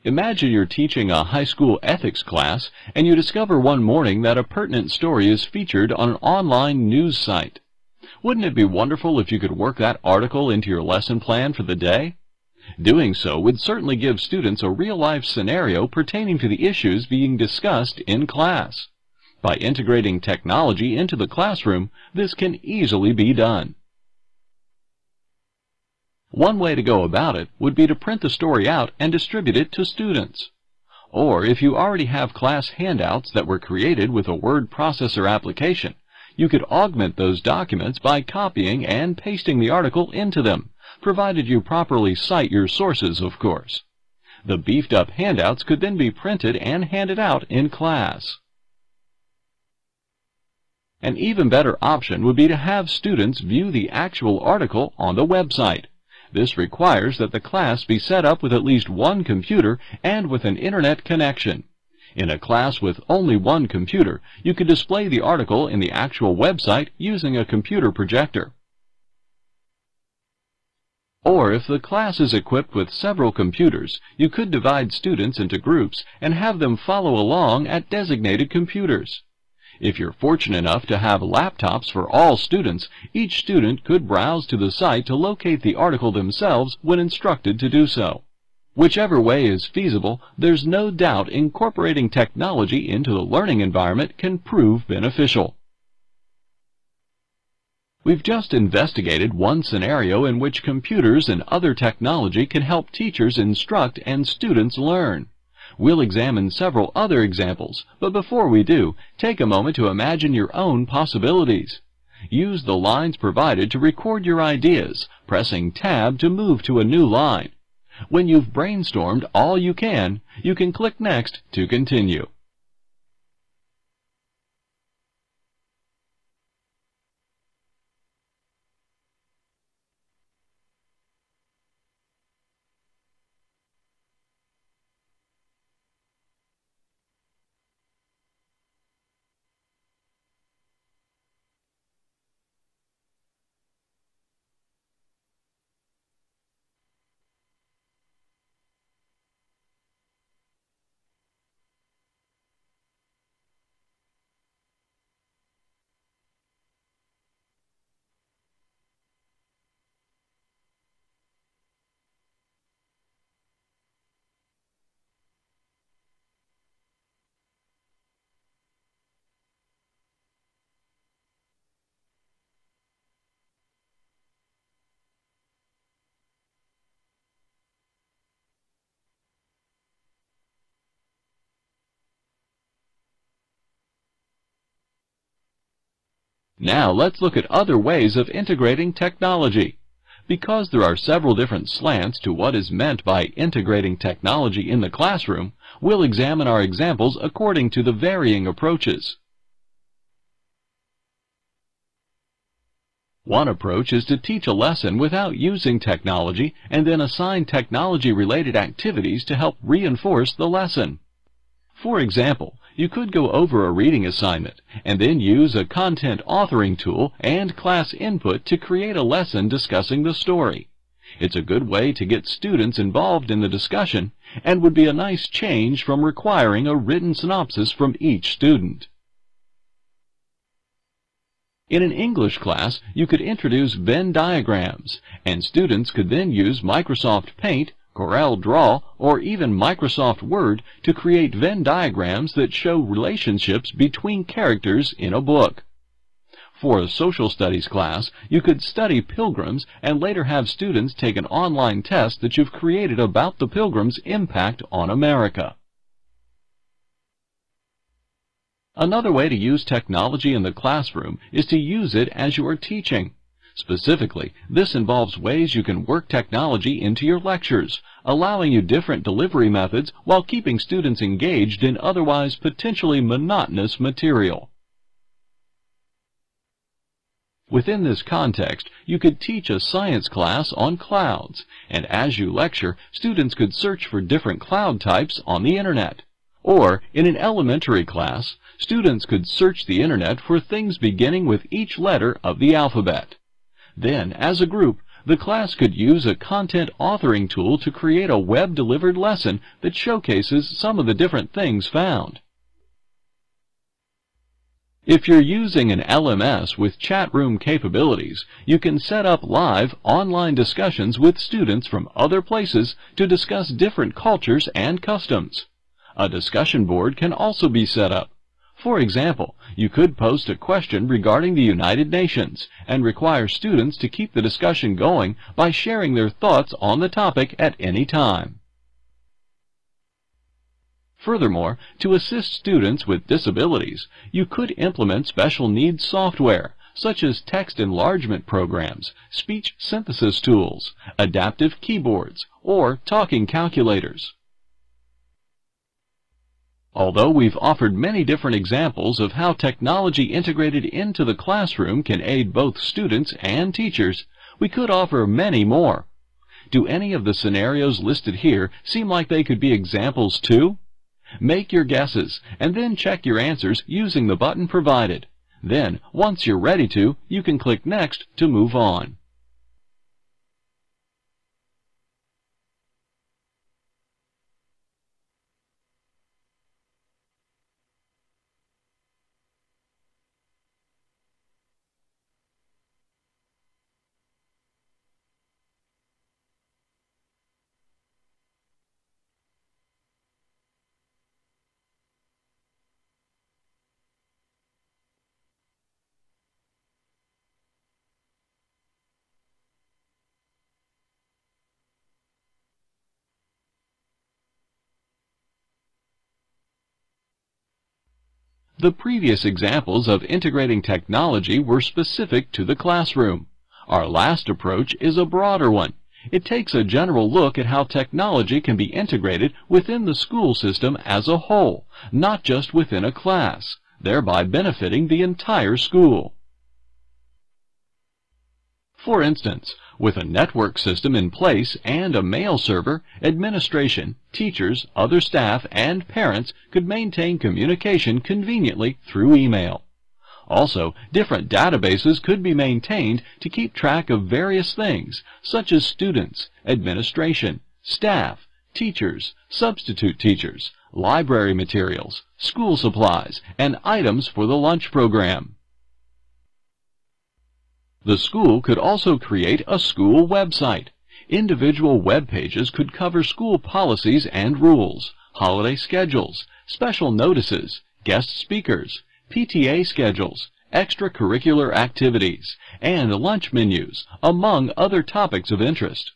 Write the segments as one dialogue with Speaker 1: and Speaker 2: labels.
Speaker 1: Imagine you're teaching a high school ethics class and you discover one morning that a pertinent story is featured on an online news site. Wouldn't it be wonderful if you could work that article into your lesson plan for the day? Doing so would certainly give students a real-life scenario pertaining to the issues being discussed in class. By integrating technology into the classroom, this can easily be done. One way to go about it would be to print the story out and distribute it to students. Or if you already have class handouts that were created with a word processor application, you could augment those documents by copying and pasting the article into them, provided you properly cite your sources, of course. The beefed-up handouts could then be printed and handed out in class. An even better option would be to have students view the actual article on the website. This requires that the class be set up with at least one computer and with an internet connection. In a class with only one computer, you could display the article in the actual website using a computer projector. Or if the class is equipped with several computers, you could divide students into groups and have them follow along at designated computers. If you're fortunate enough to have laptops for all students, each student could browse to the site to locate the article themselves when instructed to do so. Whichever way is feasible, there's no doubt incorporating technology into the learning environment can prove beneficial. We've just investigated one scenario in which computers and other technology can help teachers instruct and students learn. We'll examine several other examples, but before we do, take a moment to imagine your own possibilities. Use the lines provided to record your ideas, pressing Tab to move to a new line. When you've brainstormed all you can click Next to continue. Now let's look at other ways of integrating technology. Because there are several different slants to what is meant by integrating technology in the classroom, we'll examine our examples according to the varying approaches. One approach is to teach a lesson without using technology and then assign technology-related activities to help reinforce the lesson. For example, you could go over a reading assignment and then use a content authoring tool and class input to create a lesson discussing the story. It's a good way to get students involved in the discussion and would be a nice change from requiring a written synopsis from each student. In an English class, you could introduce Venn diagrams, and students could then use Microsoft Paint, Corel Draw, or even Microsoft Word to create Venn diagrams that show relationships between characters in a book. For a social studies class, you could study pilgrims and later have students take an online test that you've created about the pilgrims' impact on America. Another way to use technology in the classroom is to use it as you are teaching. Specifically, this involves ways you can work technology into your lectures, allowing you different delivery methods while keeping students engaged in otherwise potentially monotonous material. Within this context, you could teach a science class on clouds, and as you lecture, students could search for different cloud types on the Internet. Or, in an elementary class, students could search the Internet for things beginning with each letter of the alphabet. Then, as a group, The class could use a content authoring tool to create a web-delivered lesson that showcases some of the different things found. If you're using an LMS with chat room capabilities, you can set up live online discussions with students from other places to discuss different cultures and customs. A discussion board can also be set up. For example, you could post a question regarding the United Nations and require students to keep the discussion going by sharing their thoughts on the topic at any time. Furthermore, to assist students with disabilities, you could implement special needs software, such as text enlargement programs, speech synthesis tools, adaptive keyboards, or talking calculators. Although we've offered many different examples of how technology integrated into the classroom can aid both students and teachers, we could offer many more. Do any of the scenarios listed here seem like they could be examples too? Make your guesses and then check your answers using the button provided. Then, once you're ready to, you can click Next to move on. The previous examples of integrating technology were specific to the classroom. Our last approach is a broader one. It takes a general look at how technology can be integrated within the school system as a whole, not just within a class, thereby benefiting the entire school. For instance, with a network system in place and a mail server, administration, teachers, other staff, and parents could maintain communication conveniently through email. Also, different databases could be maintained to keep track of various things, such as students, administration, staff, teachers, substitute teachers, library materials, school supplies, and items for the lunch program. The school could also create a school website. Individual web pages could cover school policies and rules, holiday schedules, special notices, guest speakers, PTA schedules, extracurricular activities, and lunch menus, among other topics of interest.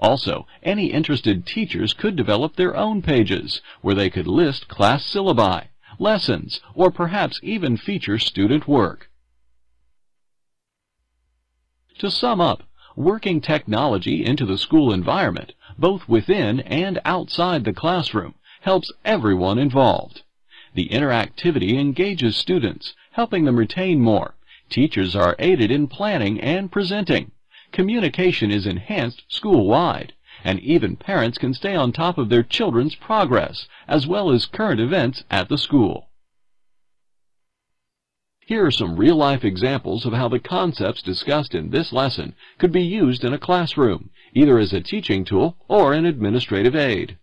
Speaker 1: Also, any interested teachers could develop their own pages, where they could list class syllabi, lessons, or perhaps even feature student work. To sum up, working technology into the school environment, both within and outside the classroom, helps everyone involved. The interactivity engages students, helping them retain more. Teachers are aided in planning and presenting. Communication is enhanced school-wide, and even parents can stay on top of their children's progress, as well as current events at the school. Here are some real-life examples of how the concepts discussed in this lesson could be used in a classroom, either as a teaching tool or an administrative aid.